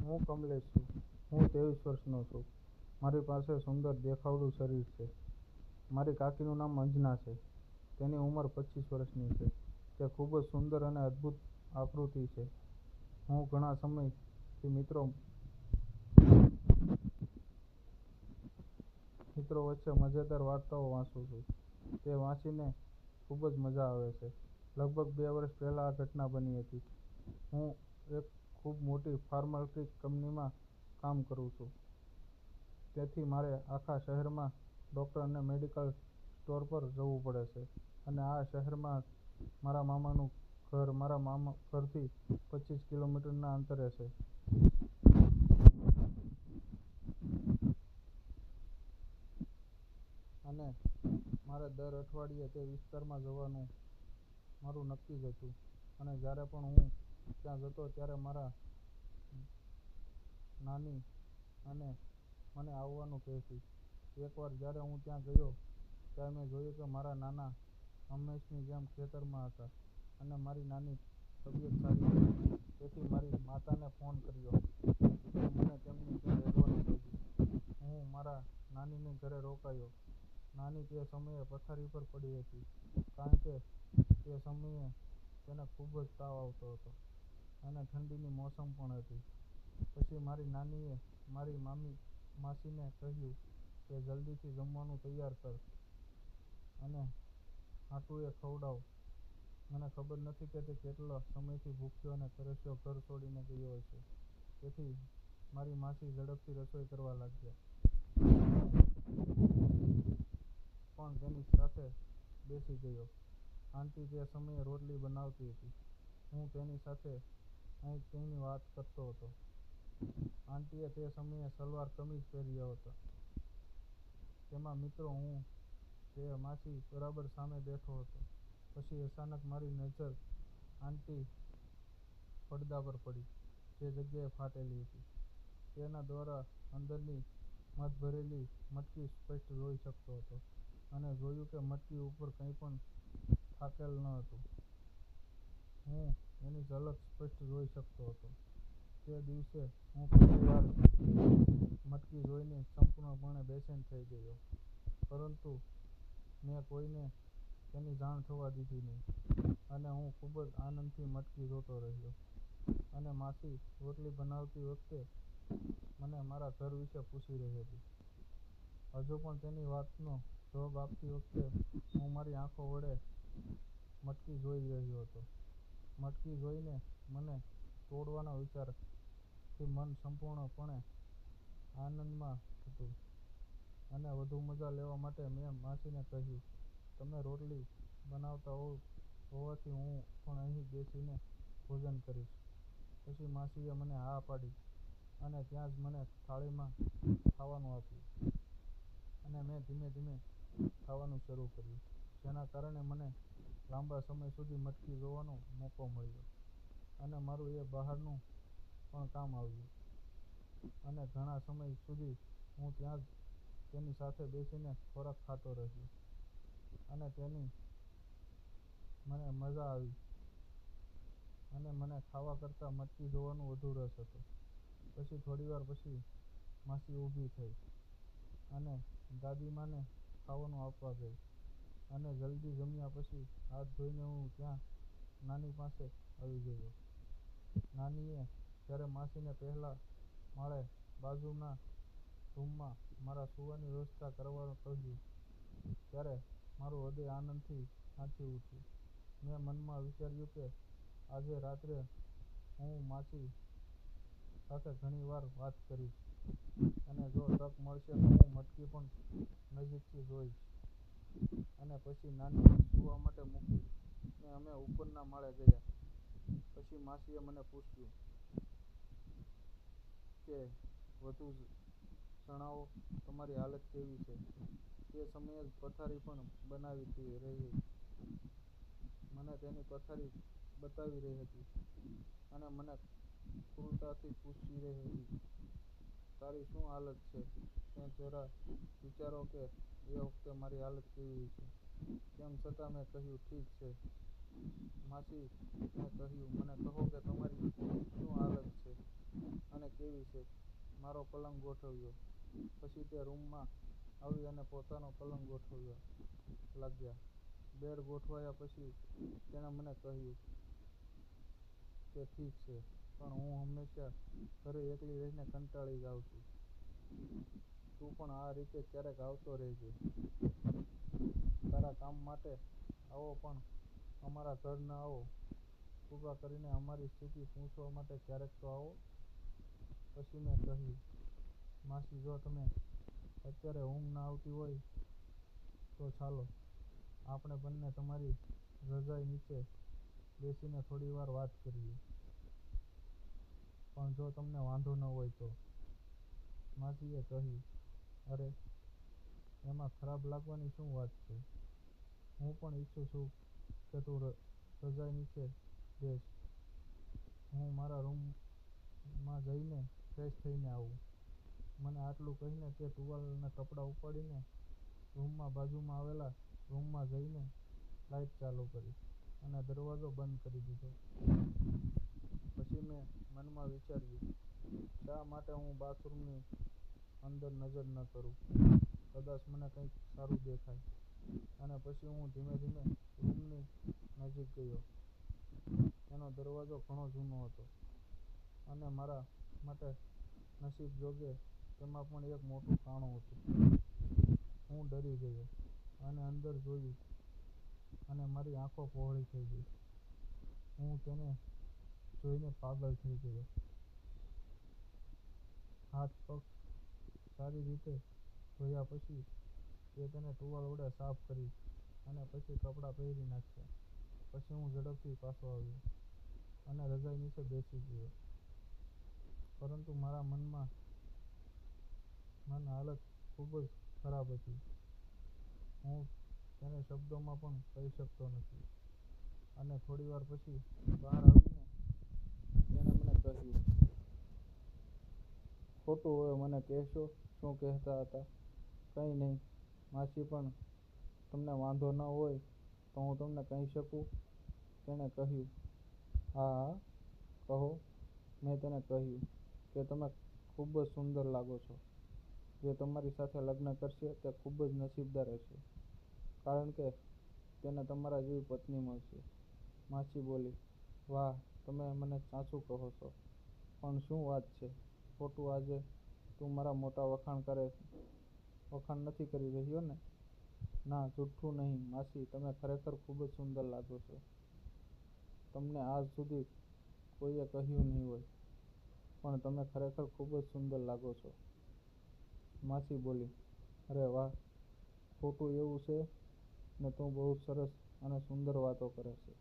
હું કમલેશ છું. હું 23 વર્ષનો છું. મારી પાસે સુંદર દેખાવડું શરીર છે. મારી કાકીનું નામ અંજના છે. તેની ઉંમર 25 વર્ષની છે. તે ખૂબ જ સુંદર અને અદ્ભુત આકૃતિ છે. હું ઘણા સમયથી મિત્રો વચ્ચે મજેદાર વાર્તાઓ વાંચું છું. તે વાંચીને ખૂબ જ મજા આવે છે. લગભગ 2 વર્ષ પહેલાં આ ઘટના બની હતી. હું એક ખૂબ મોટી ફાર્માસ્યુટિકલ કંપનીમાં કામ કરું છું. તેથી મારે આખા શહેરમાં ડૉક્ટર અને મેડિકલ સ્ટોર પર જવું પડે છે. અને આ શહેરમાં મારા મામાનું ઘર મારા ઘરથી 25 કિલોમીટરના અંતરે છે. અને મારે દર અઠવાડિયે તે વિસ્તારમાં જવાનું મારું નક્કી જ હતું. અને જ્યારે પણ હું ત્યાં જતો ત્યારે મારા નાની અને મને આવવાનું કહેતી. એકવાર જ્યારે હું ત્યાં ગયો ત્યારે મેં જોયું કે મારા નાના હંમેશની જેમ ખેતરમાં હતા અને મારી નાની તબિયત સારી હતી. તેથી મારી માતાને ફોન કર્યો અને મને તેમની ત્યાં રહેવાનું કહ્યું. હું મારા નાનીને ઘરે રોકાયો. નાની તે સમયે પથારી પર પડી હતી કારણ કે તે સમયે તેને ખૂબ જ તાવ આવતો હતો અને ઠંડીની મોસમ પણ હતી. પછી મારી નાનીએ મારી માસીને કહ્યું કે જલ્દીથી જમવાનું તૈયાર કર અને હાટુએ ખવડાવ. મને ખબર નથી કે તે કેટલા સમયથી ભૂખ્યો અને તરસ્યો ઘર છોડીને ગયો હશે. તેથી મારી માસી ઝડપથી રસોઈ કરવા લાગ્યા. હું પણ તેની સાથે બેસી ગયો. આંટી તે સમયે રોટલી બનાવતી હતી. હું તેની સાથે કંઈકની વાત કરતો હતો. આંટીએ તે સમયે સલવાર કમીઝ પહેર્યો હતો. તેમાં મિત્રો હું તે માસી બરાબર સામે બેઠો હતો. પછી અચાનક મારી નજર આંટી પડદા પર પડી. જે જગ્યાએ ફાટેલી હતી તેના દ્વારા અંદરની મધ ભરેલી મટકી સ્પષ્ટ જોઈ શકતો હતો. અને જોયું કે મટકી ઉપર કંઈ પણ થાકેલ ન હતું. હું એની ઝલક સ્પષ્ટ જોઈ શકતો હતો. તે દિવસે હું પહેલી વાર મટકી જોઈને સંપૂર્ણપણે બેચેન થઈ ગયો. પરંતુ મેં કોઈને તેની જાણ થવા દીધી નહીં. અને હું ખૂબ જ આનંદથી મટકી જોતો રહ્યો. અને માસી રોટલી બનાવતી વખતે મને મારા ઘર વિશે પૂછી રહી હતી. હજુ પણ તેની વાતનો જવાબ આપતી વખતે હું મારી આંખો વડે મટકી જોઈ રહ્યો હતો. મટકી જોઈને મને તોડવાના વિચારથી મન સંપૂર્ણપણે આનંદમાં હતું. અને વધુ મજા લેવા માટે મેં માસીને કહ્યું, તમે રોટલી બનાવતા હોવાથી હું પણ અહીં બેસીને ભોજન કરીશ. પછી માસીએ મને હા પાડી અને ત્યાં જ મને થાળીમાં ખાવાનું આપ્યું. અને મેં ધીમે ધીમે ખાવાનું શરૂ કર્યું. જેના કારણે મને લાંબા સમય સુધી મટકી જોવાનો મોકો મળ્યો. અને મારું એ બહાનું પણ કામ આવ્યું. અને ઘણા સમય સુધી હું ત્યાં જ તેની સાથે બેસીને ખોરાક ખાતો રહ્યો. અને તેની મને મજા આવી. અને મને ખાવા કરતાં મટકી જોવામાં વધુ રસ હતો. પછી થોડીવાર પછી માસી ઊભી થઈ અને દાદીમાને ખાવાનું આપવા ગઈ. અને જલ્દી જમ્યા પછી હાથ ધોઈને હું ત્યાં નાની પાસે આવી ગયો. નાનીએ જ્યારે માસીને પહેલા માળે બાજુના રૂમમાં મારા સૂવાની વ્યવસ્થા કરવા કહ્યું ત્યારે મારું હૃદય આનંદથી નાચી ઉઠ્યું. મેં મનમાં વિચાર્યું કે આજે રાત્રે હું માસી સાથે ઘણી વાર વાત કરીશ. અને જો તક મળશે તો હું મટકી પણ નજીકથી જોઈશ. અને પછી નાનીને સૂવા માટે મૂકી ને અમે ઉપરના માળે ગયા. પછી માસીએ મને પૂછ્યું કે વધુ જણાવો, તમારી હાલત કેવી છે? તે સમયે જ પથારી પણ બનાવી રહી મને તેની પથારી બતાવી રહી હતી અને મને ક્રૂરતાથી પૂછી રહી હતી, તારી શું હાલત છે? મેં જરા વિચારો કે એ વખતે મારી હાલત કેવી હશે. તેમ છતાં મેં કહ્યું, ઠીક છે માસી. મેં કહ્યું, મને કહો કે તમારી શું હાલત છે અને કેવી પાસે મારો પલંગ ગોઠવ્યો. પછી તે રૂમમાં આવી અને પોતાનો પલંગ ગોઠવવા લાગ્યા. બેડ ગોઠવાયા પછી તેણે મને કહ્યું કે ઠીક છે, પણ હું હંમેશા ઘરે એકલી રહીને કંટાળી જાઉં છું. તું પણ આ રીતે ક્યારેક આવતો રહેજે. તારા કામ માટે આવો, પણ અમારા ઘર ન આવો. કૃપા કરીને અમારી સ્થિતિ પૂછવા માટે ક્યારેક તો આવો. પછી મેં કહ્યું, માસી, જો તમને અત્યારે ઊંઘ ન આવતી હોય તો ચાલો આપણે બંને તમારી રજાઈ નીચે બેસીને થોડીવાર વાત કરીએ. પણ જો તમને વાંધો ન હોય તો. માસીએ કહ્યું, અરે, એમાં ખરાબ લાગવાની શું વાત છે? હું પણ ઈચ્છું છું કે તું રજાઈ નીચે બેસ. હું મારા રૂમમાં જઈને ફ્રેશ થઈને આવું. મને આટલું કહીને તે ટુવાલ અને કપડાં ઉપાડીને રૂમમાં બાજુમાં આવેલા રૂમમાં જઈને લાઇટ ચાલુ કરી અને દરવાજો બંધ કરી દીધો. પછી મેં મનમાં વિચાર્યું, શા માટે હું બાથરૂમની અંદર નજર ન કરું? કદાચ મને કંઈક સારું દેખાય. અને પછી હું ધીમે ધીમે રૂમની નજીક ગયો. એનો દરવાજો ઘણો જૂનો હતો અને મારા માટે નસીબ જોગે તેમાં પણ એક મોટું કાણું હતું. હું ડરી ગયો અને અંદર જોયું અને મારી આંખો પહોળી થઈ ગઈ. હું તેને જોઈને પાગલ થઈ ગયો. હાથ પગ સારી રીતે ધોયા પછી તે તેને ટુવાલ વડે સાફ કરી અને પછી કપડાં પહેરી નાખ્યા. પછી હું ઝડપથી પાછો આવ્યો અને રજાઈ નીચે બેસી ગયો. પરંતુ મારા મન હાલત ખૂબ જ ખરાબ હતી. હું તેને શબ્દોમાં પણ કહી શકતો નથી. અને થોડીવાર પછી બહાર આવીને તેણે મને કહ્યું, ખોટું, હવે મને કહેશો શું કહેતા હતા? કંઈ નહીં, માસી, પણ તમને વાંધો ન હોય તો હું તમને કહી શકું? તેણે કહ્યું, હા હા, કહો. મેં તેને કહ્યું કે તમે ખૂબ જ સુંદર લાગો છો. જે તમારી સાથે લગ્ન કરશે તે ખૂબ જ નસીબદાર હશે, કારણ કે તેને તમારા જેવી પત્ની મળશે. માસી બોલી, વાહ, તમે મને સાચું કહો છો. પણ શું વાત છે? ખોટું, આજે તું મારા મોટા વખાણ નથી કરી રહ્યો ને? ના, જુઠ્ઠું નહીં માસી, તમે ખરેખર ખૂબ જ સુંદર લાગો છો. તમને આજ સુધી કોઈએ કહ્યું નહીં હોય, પણ તમે ખરેખર ખૂબ જ સુંદર લાગો છો. માસી બોલી, અરે વાહ, ખોટું એવું છે ને તું બહુ સરસ અને સુંદર વાતો કરે છે.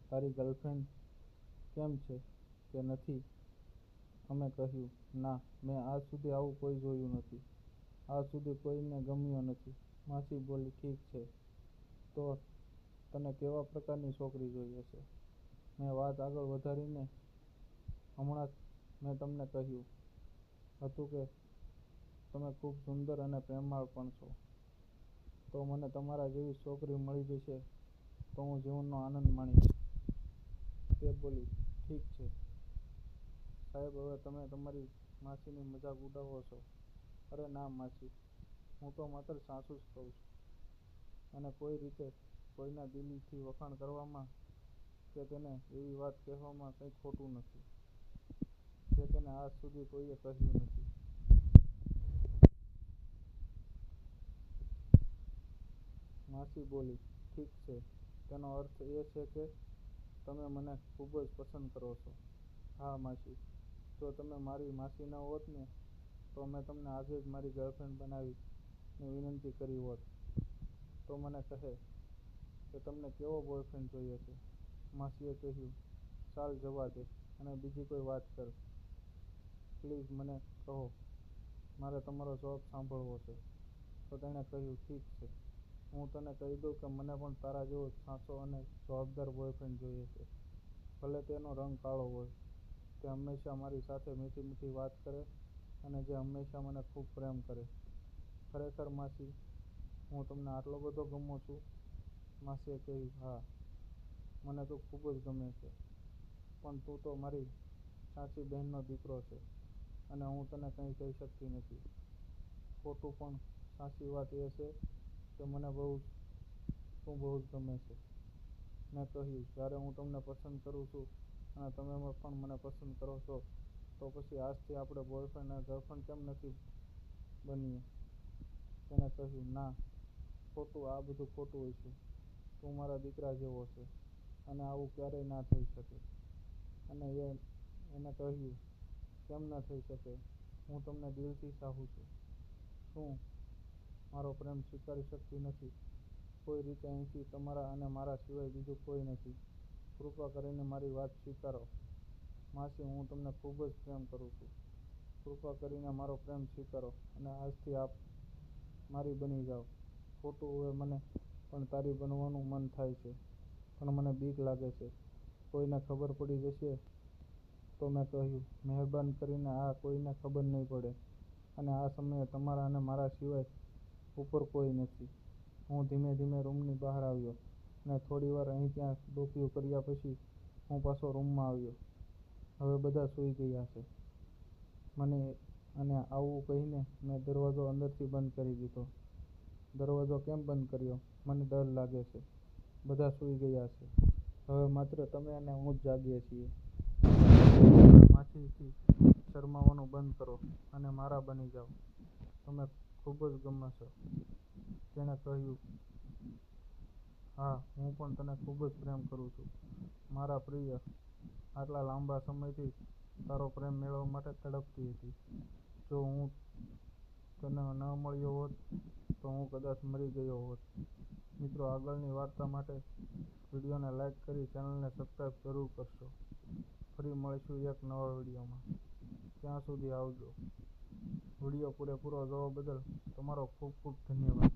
તારી ગર્લફ્રેન્ડ કેમ છે કે નથી? અમે કહ્યું, ના, મેં આજ સુધી આવું કોઈ જોયું નથી. આજ સુધી કોઈને ગમ્યો નથી. માસી બોલી, ઠીક છે, તો તને કેવા પ્રકારની છોકરી જોઈએ છે? મેં વાત આગળ વધારીને હમણાં જ મેં તમને કહ્યું હતું કે તમે ખૂબ સુંદર અને પ્રેમાળ પણ છો. તો મને તમારા જેવી છોકરી મળી જશે તો હું જીવનનો આનંદ માણીશ. તે બોલી, ઠીક છે સાહેબ, હવે તમે તમારી માસીની મજાક ઉડાવો છો. અરે ના માસી, હું તો માત્ર સાચું જ કહું છું. અને કોઈ રીતે કોઈના દિલથી વખાણ કરવામાં કે તેને એવી વાત કહેવામાં કંઈ ખોટું નથી જે તેને આજ સુધી કોઈએ કહ્યું નથી. માસી બોલી, ઠીક છે, તેનો અર્થ એ છે કે તમે મને ખૂબ જ પસંદ કરો છો? હા માસી, જો તમે મારી માસી ન હોત ને તો મેં તમને આજે જ મારી ગર્લફ્રેન્ડ બનાવીને વિનંતી કરી હોત. તો મને કહે કે તમને કેવો બોયફ્રેન્ડ જોઈએ છે? માસીએ કહ્યું, ચાલ જવા દે અને બીજી કોઈ વાત કર. પ્લીઝ મને કહો, મારે તમારો જવાબ સાંભળવો છે. તો તેણે કહ્યું, ઠીક છે, હું તને કહી દઉં કે મને પણ તારા જેવો સાચો અને જવાબદાર બોયફ્રેન્ડ જોઈએ છે. ભલે તેનો રંગ કાળો હોય, તે હંમેશા મારી સાથે મીઠી મીઠી વાત કરે અને જે હંમેશા મને ખૂબ પ્રેમ કરે. ખરેખર માસી, હું તમને આટલો બધો ગમું છું? માસીએ કહ્યું, હા, મને તું ખૂબ જ ગમે છે. પણ તું તો મારી સાચી બહેનનો દીકરો છે અને હું તને કંઈ કહી શકતી નથી. ખોટું પણ સાચી વાત એ છે કે મને તું બહુ જ ગમે છે. મેં કહ્યું, જ્યારે હું તમને પસંદ કરું છું અને તમે પણ મને પસંદ કરો છો, તો પછી આજથી આપણે બોયફ્રેન્ડ અને ગર્લફ્રેન્ડ કેમ નથી બનીએ? તેણે કહ્યું, ના, ખોટું, આ બધું ખોટું હશે. તું મારા દીકરા જેવો છે અને આવું ક્યારેય ના થઈ શકે. અને એને કહ્યું, કેમ ન થઈ શકે? હું તમને દિલથી ચાહું છું. શું મારો પ્રેમ સ્વીકારી શકતી નથી? કોઈ રીતે અહીંથી તમારા અને મારા સિવાય બીજું કોઈ નથી. કૃપા કરીને મારી વાત સ્વીકારો. માસી, હું તમને ખૂબ જ પ્રેમ કરું છું. કૃપા કરીને મારો પ્રેમ સ્વીકારો અને આજથી આપ મારી બની જાઓ. ખોટું, હવે મને પણ તારી બનવાનું મન થાય છે, પણ મને બીક લાગે છે. કોઈને ખબર પડી જશે તો? મેં કહ્યું, મહેરબાની કરીને આ કોઈને ખબર નહીં પડે. અને આ સમયે તમારા અને મારા સિવાય ઉપર કોઈ નથી. હું ધીમે ધીમે રૂમની બહાર આવ્યો અને થોડી વાર અહીં ત્યાં ડોકિયું કર્યા પછી હું પાછો રૂમમાં આવ્યો. હવે બધા સૂઈ ગયા છે. અને આવું કહીને મેં દરવાજો અંદરથી બંધ કરી દીધો. દરવાજો કેમ બંધ કર્યો? મને ડર લાગે છે. બધા સૂઈ ગયા છે. હવે માત્ર તમે અને હું જ જાગીએ છીએ. માસીથી શરમાવાનું બંધ કરો અને મારા બની જાઓ. તમે ખૂબ જ ગમે છો. તેણે કહ્યું, હા, હું પણ તને ખૂબ જ પ્રેમ કરું છું, મારા પ્રિય. આટલા લાંબા સમયથી તારો પ્રેમ મેળવવા માટે તડપતી હતી. જો હું તને ન મળ્યો હોત તો હું કદાચ મરી ગયો હોત. મિત્રો, આગળની વાર્તા માટે વિડીયોને લાઈક કરી ચેનલને સબસ્ક્રાઈબ જરૂર કરશો. ફરી મળીશું એક નવા વિડીયોમાં. ત્યાં સુધી આવજો. વિડીયો પૂરેપૂરો જોવા બદલ તમારો ખૂબ ખૂબ ધન્યવાદ.